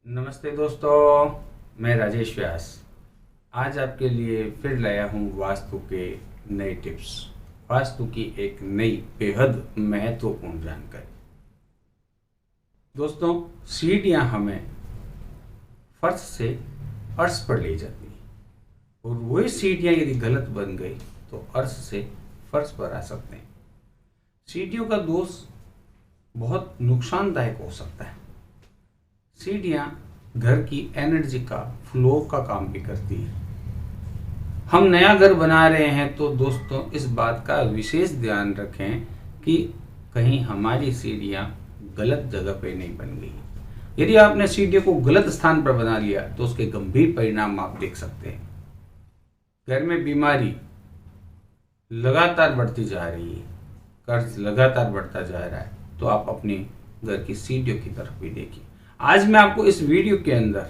नमस्ते दोस्तों, मैं राजेश व्यास आज आपके लिए फिर लाया हूँ वास्तु के नए टिप्स। वास्तु की एक नई बेहद महत्वपूर्ण जानकारी। दोस्तों, सीढ़ियाँ हमें फर्श से अर्श पर ले जाती हैं और वही सीढ़ियाँ यदि गलत बन गई तो अर्श से फर्श पर आ सकते हैं। सीढ़ियों का दोष बहुत नुकसानदायक हो सकता है। सीढ़ियाँ घर की एनर्जी का फ्लो का काम भी करती है। हम नया घर बना रहे हैं तो दोस्तों इस बात का विशेष ध्यान रखें कि कहीं हमारी सीढ़ियाँ गलत जगह पे नहीं बन गई। यदि आपने सीढ़ियों को गलत स्थान पर बना लिया तो उसके गंभीर परिणाम आप देख सकते हैं। घर में बीमारी लगातार बढ़ती जा रही है, कर्ज लगातार बढ़ता जा रहा है, तो आप अपनी घर की सीढ़ियों की तरफ भी देखिए। आज मैं आपको इस वीडियो के अंदर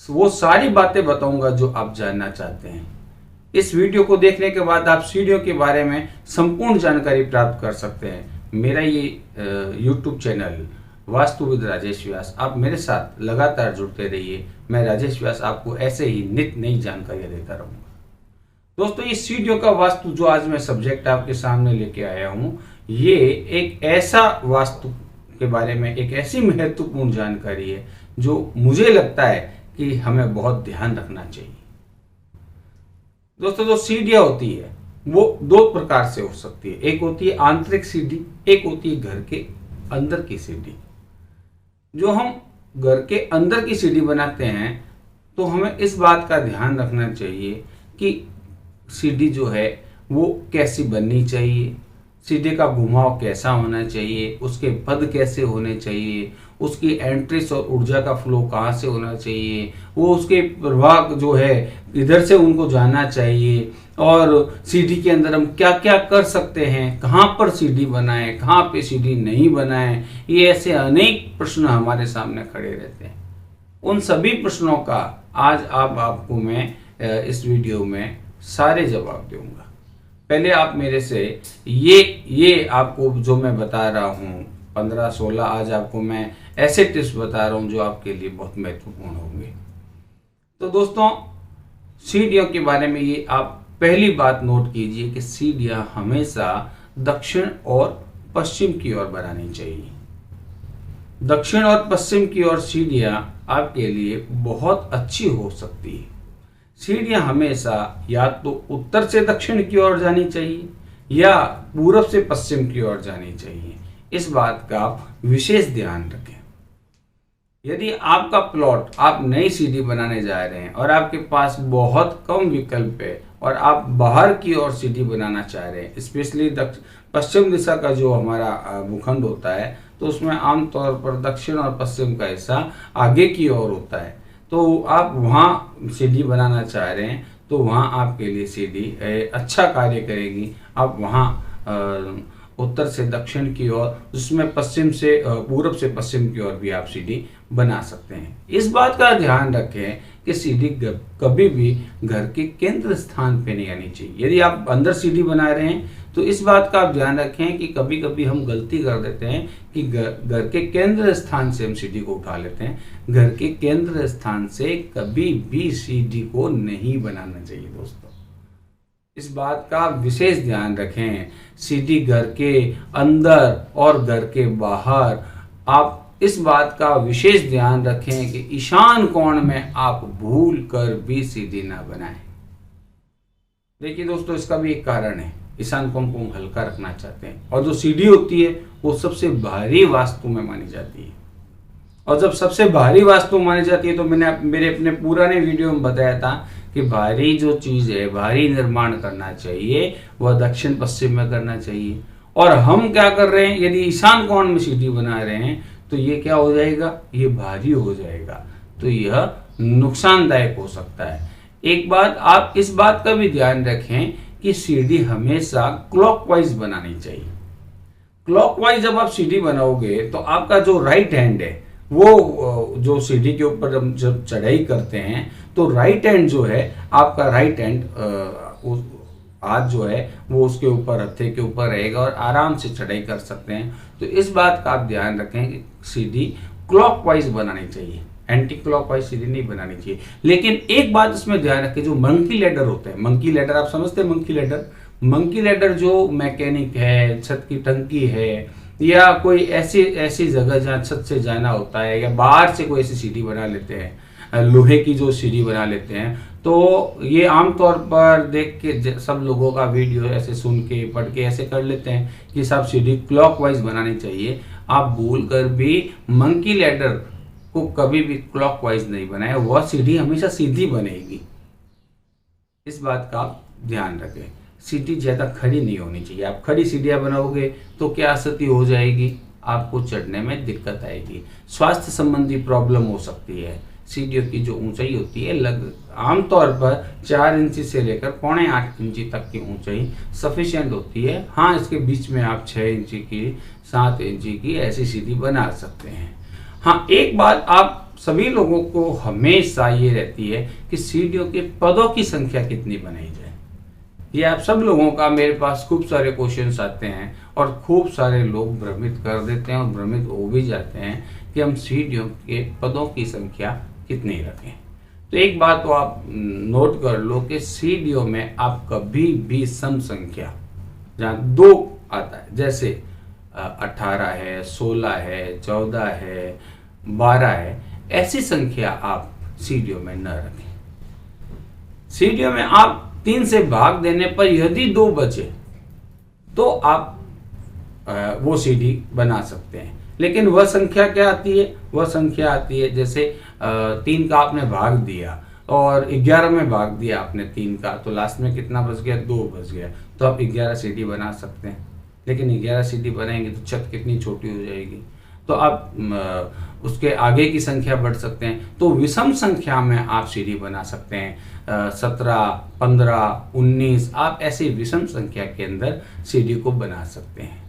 वो सारी बातें बताऊंगा जो आप जानना चाहते हैं। इस वीडियो को देखने के बाद आप सीढ़ियों के बारे में संपूर्ण जानकारी प्राप्त कर सकते हैं। मेरा ये YouTube channel Vastu with Rajesh Vyas, आप मेरे साथ लगातार जुड़ते रहिए। मैं राजेश व्यास आपको ऐसे ही नित्य नई जानकारियां देता रहूंगा। दोस्तों, इस वीडियो का वास्तु जो आज मैं सब्जेक्ट आपके सामने लेके आया हूँ, ये एक ऐसा वास्तु के बारे में एक ऐसी महत्वपूर्ण जानकारी है जो मुझे लगता है कि हमें बहुत ध्यान रखना चाहिए। दोस्तों, जो सीढ़ियां होती है वो दो प्रकार से हो सकती है। एक होती है आंतरिक सीढ़ी, एक होती है घर के अंदर की सीढ़ी। जो हम घर के अंदर की सीढ़ी बनाते हैं तो हमें इस बात का ध्यान रखना चाहिए कि सीढ़ी जो है वो कैसी बननी चाहिए, सीढ़ी का घुमाव कैसा होना चाहिए, उसके पद कैसे होने चाहिए, उसकी एंट्रीज और ऊर्जा का फ्लो कहाँ से होना चाहिए, वो उसके प्रभाग जो है इधर से उनको जाना चाहिए, और सीढ़ी के अंदर हम क्या क्या कर सकते हैं, कहाँ पर सीढ़ी बनाएं, कहाँ पे सीढ़ी नहीं बनाएं। ये ऐसे अनेक प्रश्न हमारे सामने खड़े रहते हैं। उन सभी प्रश्नों का आज आपको मैं इस वीडियो में सारे जवाब दूंगा। पहले आप मेरे से ये आपको जो मैं बता रहा हूँ 15-16 आज आपको मैं ऐसे टिप्स बता रहा हूँ जो आपके लिए बहुत महत्वपूर्ण होंगे। तो दोस्तों, सीढ़ियों के बारे में ये आप पहली बात नोट कीजिए कि सीढ़ियाँ हमेशा दक्षिण और पश्चिम की ओर बनानी चाहिए। दक्षिण और पश्चिम की ओर सीढ़ियाँ आपके लिए बहुत अच्छी हो सकती है। सीढ़ियाँ हमेशा या तो उत्तर से दक्षिण की ओर जानी चाहिए या पूरब से पश्चिम की ओर जानी चाहिए। इस बात का आप विशेष ध्यान रखें। यदि आपका प्लॉट आप नई सीढ़ी बनाने जा रहे हैं और आपके पास बहुत कम विकल्प है और आप बाहर की ओर सीढ़ी बनाना चाह रहे हैं, स्पेशली पश्चिम दिशा का जो हमारा भूखंड होता है तो उसमें आमतौर पर दक्षिण और पश्चिम का हिस्सा आगे की ओर होता है, तो आप वहाँ सीढ़ी बनाना चाह रहे हैं तो वहाँ आपके लिए सीढ़ी अच्छा कार्य करेगी। आप वहाँ उत्तर से दक्षिण की ओर, उसमें पश्चिम से पूरब से पश्चिम की ओर भी आप सीढ़ी बना सकते हैं। इस बात का ध्यान रखें कि सीढ़ी कभी भी घर के केंद्र स्थान पे नहीं आनी चाहिए। यदि आप अंदर सीढ़ी बना रहे हैं तो इस बात का आप ध्यान रखें कि कभी कभी हम गलती कर देते हैं कि घर के केंद्र स्थान से हम सीढ़ी को उठा लेते हैं। घर के केंद्र स्थान से कभी भी सीढ़ी को नहीं बनाना चाहिए। दोस्तों, इस बात का विशेष ध्यान रखें। सीढ़ी घर के अंदर और घर के बाहर आप इस बात का विशेष ध्यान रखें कि ईशान कोण में आप भूल कर भी सीढ़ी ना बनाएं। देखिए दोस्तों, इसका भी एक कारण है। ईशान कोण को हल्का रखना चाहते हैं और जो सीढ़ी होती है वो सबसे भारी वास्तु में मानी जाती है। और जब सबसे भारी वास्तु मानी जाती है तो मैंने मेरे अपने पुराने वीडियो में बताया था कि भारी जो चीज है, भारी निर्माण करना चाहिए वह दक्षिण पश्चिम में करना चाहिए। और हम क्या कर रहे हैं, यदि ईशान कोण में सीढ़ी बना रहे हैं तो ये क्या हो जाएगा, ये भारी हो जाएगा, तो यह नुकसानदायक हो सकता है। एक बात आप इस बात का भी ध्यान रखें कि सीढ़ी हमेशा क्लॉकवाइज बनानी चाहिए। क्लॉकवाइज जब आप सीढ़ी बनाओगे तो आपका जो राइट हैंड है वो जो सीढ़ी के ऊपर जब चढ़ाई करते हैं तो राइट हैंड जो है आपका राइट हैंड हाथ जो है वो उसके ऊपर, हत्थे के ऊपर रहेगा और आराम से चढ़ाई कर सकते हैं। तो इस बात का आप ध्यान रखें कि सीढ़ी क्लॉकवाइज बनानी चाहिए। एंटी क्लॉकवाइज सीढ़ी नहीं बनानी चाहिए। लेकिन एक बात उसमें ध्यान रखें, जो मंकी लैडर होते हैं, मंकी लैडर आप समझते हैं, मंकी लैडर जो मैकेनिक है, छत की टंकी है, या कोई ऐसी ऐसी जगह जहाँ छत से जाना होता है, या बाहर से कोई ऐसी सीढ़ी बना लेते हैं, लोहे की जो सीढ़ी बना लेते हैं, तो ये आमतौर पर देख के सब लोगों का वीडियो ऐसे सुन के पढ़ के ऐसे कर लेते हैं कि सब सीढ़ी क्लॉकवाइज बनानी चाहिए। आप भूल कर भी मंकी लैडर को कभी भी क्लॉकवाइज नहीं बनाए, वह सीढ़ी हमेशा सीधी बनेगी। इस बात का आप ध्यान रखें। सीढ़ी ज्यादा खड़ी नहीं होनी चाहिए। आप खड़ी सीढ़ियां बनाओगे तो क्या स्थिति हो जाएगी, आपको चढ़ने में दिक्कत आएगी, स्वास्थ्य संबंधी प्रॉब्लम हो सकती है। सीढ़ियों की जो ऊंचाई होती है आमतौर पर 4 इंची से लेकर 7.25 इंची तक की ऊंचाई सफिशिएंट होती है। हाँ, इसके बीच में आप 6 इंची की, 7 इंची की ऐसी सीढ़ी बना सकते हैं। हाँ, एक बात आप सभी लोगों को हमेशा ये रहती है कि सीढ़ियों के पदों की संख्या कितनी बनाई जाए। ये आप सब लोगों का मेरे पास खूब सारे क्वेश्चंस आते हैं और खूब सारे लोग भ्रमित कर देते हैं और भ्रमित हो भी जाते हैं कि हम सीढ़ियों के पदों की संख्या कितनी रखें। तो एक बात तो आप नोट कर लो कि सीढ़ियों में आप कभी भी सम संख्या, जहाँ 2 आता है, जैसे 18 है, 16 है, 14 है, 12 है, ऐसी संख्या आप सीढ़ियों में न रखें। सीढ़ियों में आप 3 से भाग देने पर यदि 2 बचे तो आप वो सीढ़ी बना सकते हैं। लेकिन वह संख्या क्या आती है, वह संख्या आती है जैसे 3 का आपने भाग दिया और 11 में भाग दिया आपने 3 का, तो लास्ट में कितना बच गया, 2 बच गया, तो आप 11 सीढ़ी बना सकते हैं। लेकिन 11 सीढ़ी बनाएंगे तो छत कितनी छोटी हो जाएगी, तो आप उसके आगे की संख्या बढ़ सकते हैं। तो विषम संख्या में आप सीढ़ी बना सकते हैं, 17, 15, 19, आप ऐसी विषम संख्या के अंदर सीढ़ी को बना सकते हैं।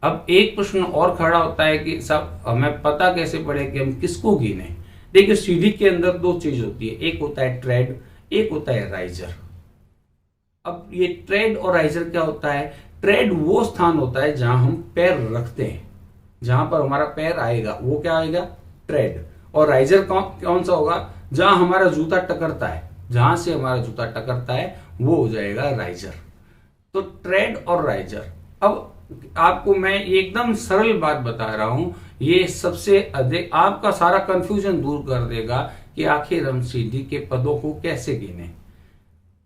अब एक प्रश्न और खड़ा होता है कि सब हमें पता कैसे पड़े कि हम किसको गिने। देखिए, सीढ़ी के अंदर 2 चीज होती है, एक होता है ट्रेड, एक होता है राइजर। अब ये ट्रेड और राइजर क्या होता है, ट्रेड वो स्थान होता है जहां हम पैर रखते हैं, जहां पर हमारा पैर आएगा वो क्या आएगा, ट्रेड। और राइजर कौन सा होगा, जहां हमारा जूता टकरता है, जहां से हमारा जूता टकरता है वो हो जाएगा राइजर। तो ट्रेड और राइजर। अब आपको मैं एकदम सरल बात बता रहा हूं, ये सबसे अधिक आपका सारा कंफ्यूजन दूर कर देगा कि आखिर हम सीढ़ी के पदों को कैसे गिने।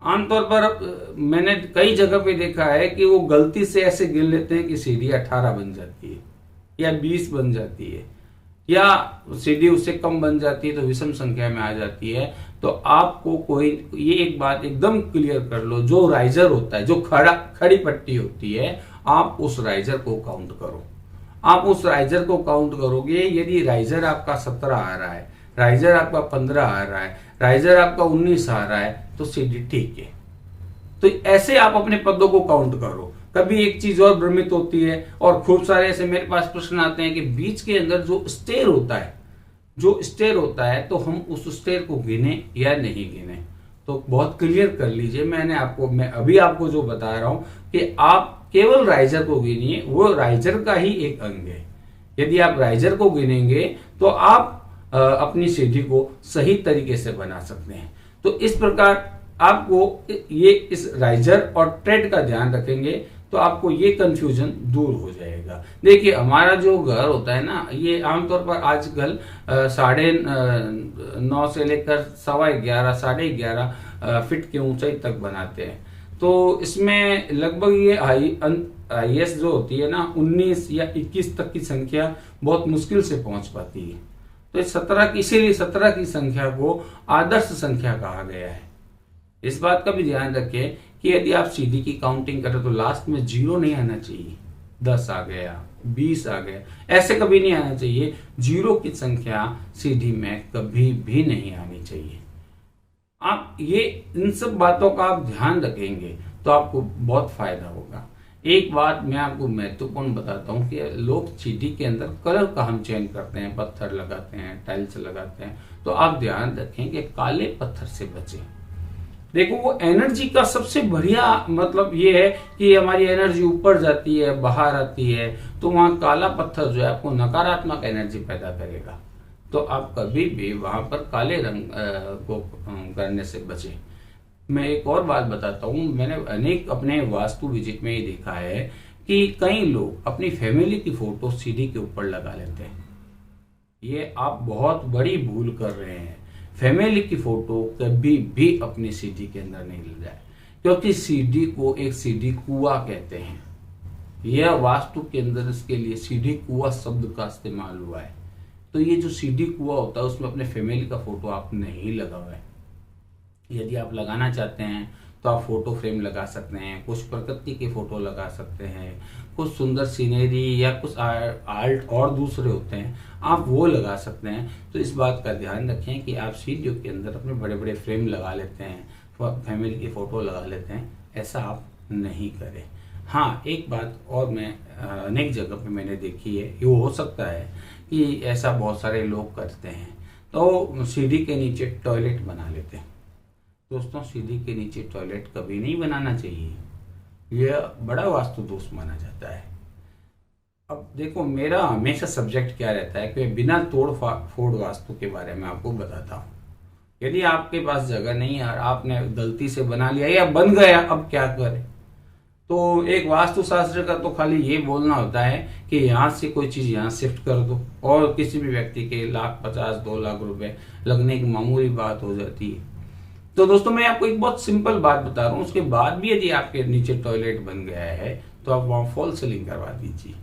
आमतौर पर मैंने कई जगह पे देखा है कि वो गलती से ऐसे गिन लेते हैं कि सीढ़ी 18 बन जाती है या 20 बन जाती है, या सीढ़ी उससे कम बन जाती है तो विषम संख्या में आ जाती है। तो आपको कोई ये एक बात एकदम क्लियर कर लो, जो राइजर होता है, जो खड़ी पट्टी होती है, आप उस राइजर को काउंट करो। आप उस राइजर को काउंट करोगे, यदि राइजर आपका 17 आ रहा है, राइजर आपका 15 आ रहा है, राइजर आपका 19 आ रहा है, तो सीढ़ी ठीक है। तो ऐसे आप अपने पदों को काउंट करो। कभी एक चीज और भ्रमित होती है और खूब सारे ऐसे मेरे पास प्रश्न आते हैं कि बीच के अंदर जो स्टेयर होता है, तो हम उस स्टेयर को गिने या नहीं गिने। तो बहुत क्लियर कर लीजिए, मैं अभी आपको जो बता रहा हूं कि आप केवल राइजर को गिनिए, वो राइजर का ही एक अंग है। यदि आप राइजर को गिनेंगे तो आप अपनी सीढ़ी को सही तरीके से बना सकते हैं। तो इस प्रकार आपको ये इस राइजर और ट्रेड का ध्यान रखेंगे तो आपको ये कंफ्यूजन दूर हो जाएगा। देखिए, हमारा जो घर होता है ना, ये आमतौर पर आजकल 9.5 से लेकर 11.25, 11.5 फीट की ऊंचाई तक बनाते हैं। तो इसमें लगभग ये हाईएस्ट जो होती है ना, 19 या 21 तक की संख्या बहुत मुश्किल से पहुंच पाती है। तो इसीलिए 17 की संख्या को आदर्श संख्या कहा गया है। इस बात का भी ध्यान रखें कि यदि आप सीढ़ी की काउंटिंग करें तो लास्ट में 0 नहीं आना चाहिए। 10 आ गया, 20 आ गया, ऐसे कभी नहीं आना चाहिए। 0 की संख्या सीढ़ी में कभी भी नहीं आनी चाहिए। आप ये इन सब बातों का आप ध्यान रखेंगे तो आपको बहुत फायदा होगा। एक बात मैं आपको महत्वपूर्ण बताता हूँ कि लोग सीढ़ी के अंदर कलर का हम चेंज करते हैं, पत्थर लगाते हैं, टाइल्स लगाते हैं, तो आप ध्यान रखें कि काले पत्थर से बचें। देखो, वो एनर्जी का सबसे बढ़िया मतलब ये है कि हमारी एनर्जी ऊपर जाती है, बाहर आती है, तो वहां काला पत्थर जो है आपको नकारात्मक एनर्जी पैदा करेगा। तो आप कभी भी वहां पर काले रंग को करने से बचें। मैं एक और बात बताता हूँ, मैंने अनेक अपने वास्तु विजिट में ये देखा है कि कई लोग अपनी फैमिली की फोटो सीढ़ी के ऊपर लगा लेते हैं। ये आप बहुत बड़ी भूल कर रहे हैं। फैमिली की फोटो कभी भी अपनी सीढ़ी के अंदर नहीं ले जाए, क्योंकि सीढ़ी को एक सीढ़ी कुआं कहते हैं। यह वास्तु के अंदर इसके लिए सीढ़ी कुआं शब्द का इस्तेमाल हुआ है। तो ये जो सीढ़ी कुआं होता है उसमें अपने फैमिली का फोटो आप नहीं लगाए। यदि आप लगाना चाहते हैं तो आप फोटो फ्रेम लगा सकते हैं, कुछ प्रकृति के फोटो लगा सकते हैं, कुछ सुंदर सीनरी या कुछ आर्ट और दूसरे होते हैं, आप वो लगा सकते हैं। तो इस बात का ध्यान रखें कि आप सीढ़ियों के अंदर अपने बड़े बड़े फ्रेम लगा लेते हैं, फैमिली की फोटो लगा लेते हैं, ऐसा आप नहीं करें। हाँ, एक बात और मैं अनेक जगह पे मैंने देखी है, ये हो सकता है कि ऐसा बहुत सारे लोग करते हैं, तो सीढ़ी के नीचे टॉयलेट बना लेते हैं। दोस्तों, सीढ़ी के नीचे टॉयलेट कभी नहीं बनाना चाहिए, यह बड़ा वास्तु दोष माना जाता है। अब देखो, मेरा हमेशा सब्जेक्ट क्या रहता है कि बिना तोड़ फोड़ वास्तु के बारे में आपको बताता हूँ। यदि आपके पास जगह नहीं है और आपने गलती से बना लिया या बन गया, अब क्या करें? तो एक वास्तुशास्त्र का तो खाली ये बोलना होता है कि यहाँ से कोई चीज यहाँ शिफ्ट कर दो, और किसी भी व्यक्ति के 1,50,000 2 लाख रुपए लगने की मामूली बात हो जाती है। तो दोस्तों, मैं आपको एक बहुत सिंपल बात बता रहा हूँ, उसके बाद भी यदि आपके नीचे टॉयलेट बन गया है तो आप वहां फॉल सीलिंग करवा दीजिए,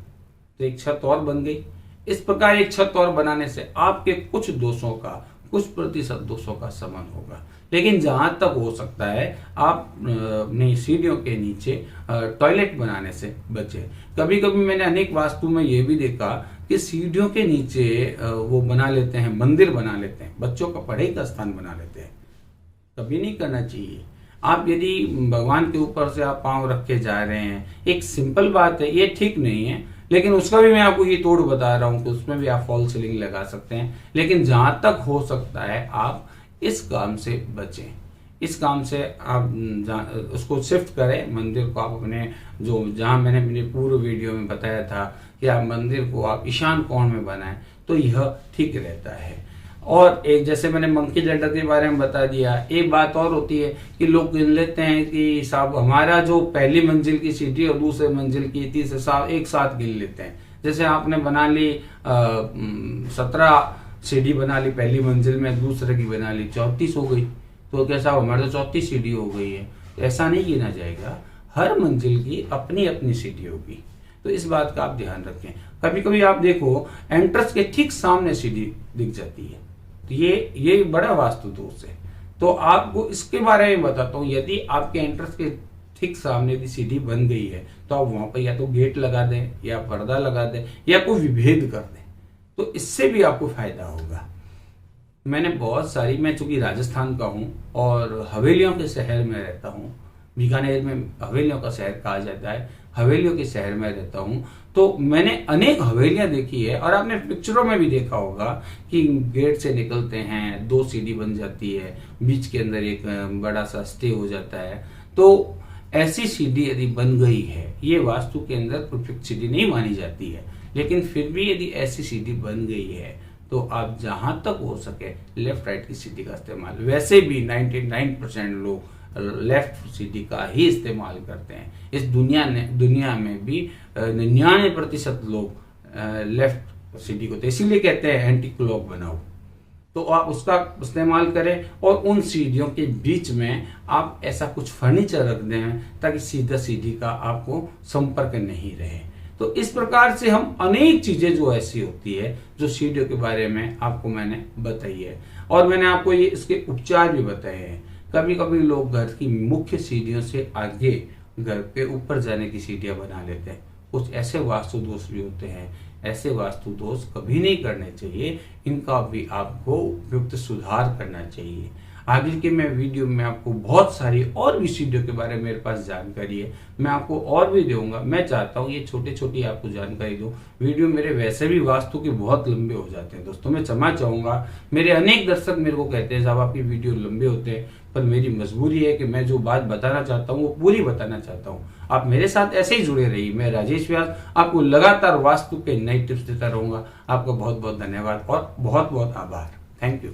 तो एक छत और बन गई। इस प्रकार एक छत और बनाने से आपके कुछ दोषों का, कुछ प्रतिशत दोषों का शमन होगा। लेकिन जहां तक हो सकता है आप अपनी सीढ़ियों के नीचे टॉयलेट बनाने से बचे। कभी कभी मैंने अनेक वास्तु में यह भी देखा कि सीढ़ियों के नीचे वो बना लेते हैं, मंदिर बना लेते हैं, बच्चों का पढ़ाई का स्थान बना लेते हैं। कभी नहीं करना चाहिए। आप यदि भगवान के ऊपर से आप पांव रख के जा रहे हैं, एक सिंपल बात है, ये ठीक नहीं है, लेकिन उसका भी मैं आपको ये तोड़ बता रहा हूं कि उसमें भी आप फॉल सीलिंग लगा सकते हैं। लेकिन जहां तक हो सकता है आप इस काम से बचें। इस काम से आप उसको शिफ्ट करें, मंदिर को आप अपने जहां मैंने अपने पूर्व वीडियो में बताया था कि आप मंदिर को आप ईशान कोण में बनाएं, तो यह ठीक रहता है। और एक जैसे मैंने मंकी लैडर के बारे में बता दिया, एक बात और होती है कि लोग गिन लेते हैं कि साहब हमारा जो पहली मंजिल की सीढ़ी और दूसरे मंजिल की तीसरे साहब एक साथ गिन लेते हैं। जैसे आपने बना ली 17 सीढ़ी बना ली पहली मंजिल में, दूसरे की बना ली 34 हो गई, तो क्या साहब हमारे तो 34 सीढ़ी हो गई है। ऐसा नहीं गिना जाएगा, हर मंजिल की अपनी अपनी सीढ़ी होगी। तो इस बात का आप ध्यान रखें। कभी कभी आप देखो एंट्रेंस के ठीक सामने सीढ़ी दिख जाती है, तो ये बड़ा वास्तु दोष है। तो आपको इसके बारे में बताता हूँ। यदि आपके एंट्रेंस के ठीक सामने यदि सीढ़ी बन गई है तो आप वहां पर या तो गेट लगा दें, या पर्दा लगा दें, या कोई विभेद कर दें, तो इससे भी आपको फायदा होगा। मैंने बहुत सारी, मैं चूंकि राजस्थान का हूँ और हवेलियों के शहर में रहता हूँ, बीकानेर में हवेलियों का शहर कहा जाता है, हवेलियों के शहर में रहता हूँ, तो मैंने अनेक हवेलियां देखी है। और आपने पिक्चरों में भी देखा होगा कि गेट से निकलते हैं, 2 सीढ़ी बन जाती है, बीच के अंदर एक बड़ा सा स्टे हो जाता है। तो ऐसी सीढ़ी यदि बन गई है, ये वास्तु के अंदर परफेक्ट सीढ़ी नहीं मानी जाती है, लेकिन फिर भी यदि ऐसी सीढ़ी बन गई है तो आप जहां तक हो सके लेफ्ट राइट की सीढ़ी का इस्तेमाल, वैसे भी 99% लोग लेफ्ट सीढ़ी का ही इस्तेमाल करते हैं। इस दुनिया में भी 99% लोग लेफ्ट सीढ़ी को, तो इसीलिए कहते हैं एंटी क्लॉक बनाओ। तो आप उसका इस्तेमाल करें, और उन सीढ़ियों के बीच में आप ऐसा कुछ फर्नीचर रख दें ताकि सीधा सीढ़ी का आपको संपर्क नहीं रहे। तो इस प्रकार से हम अनेक चीजें जो ऐसी होती है जो सीढ़ियों के बारे में आपको मैंने बताई है, और मैंने आपको ये इसके उपचार भी बताए हैं। कभी कभी लोग घर की मुख्य सीढ़ियों से आगे घर के ऊपर जाने की सीढ़ियां बना लेते हैं। कुछ ऐसे वास्तु दोष भी होते हैं। ऐसे वास्तु दोष कभी नहीं करने चाहिए, इनका भी आपको उपयुक्त सुधार करना चाहिए। आगे के मैं वीडियो में आपको बहुत सारी और भी सीढ़ियों के बारे में मेरे पास जानकारी है, मैं आपको और भी दूंगा। मैं चाहता हूँ ये छोटी छोटी आपको जानकारी दूं। वीडियो मेरे वैसे भी वास्तु के बहुत लंबे हो जाते हैं दोस्तों, मैं क्षमा चाहूंगा। मेरे अनेक दर्शक मेरे को कहते हैं साहब आपकी वीडियो लंबे होते हैं, पर मेरी मजबूरी है कि मैं जो बात बताना चाहता हूँ वो पूरी बताना चाहता हूँ। आप मेरे साथ ऐसे ही जुड़े रहिए। मैं राजेश व्यास आपको लगातार वास्तु के नई टिप्स देता रहूंगा। आपका बहुत बहुत धन्यवाद और बहुत बहुत आभार। Thank you.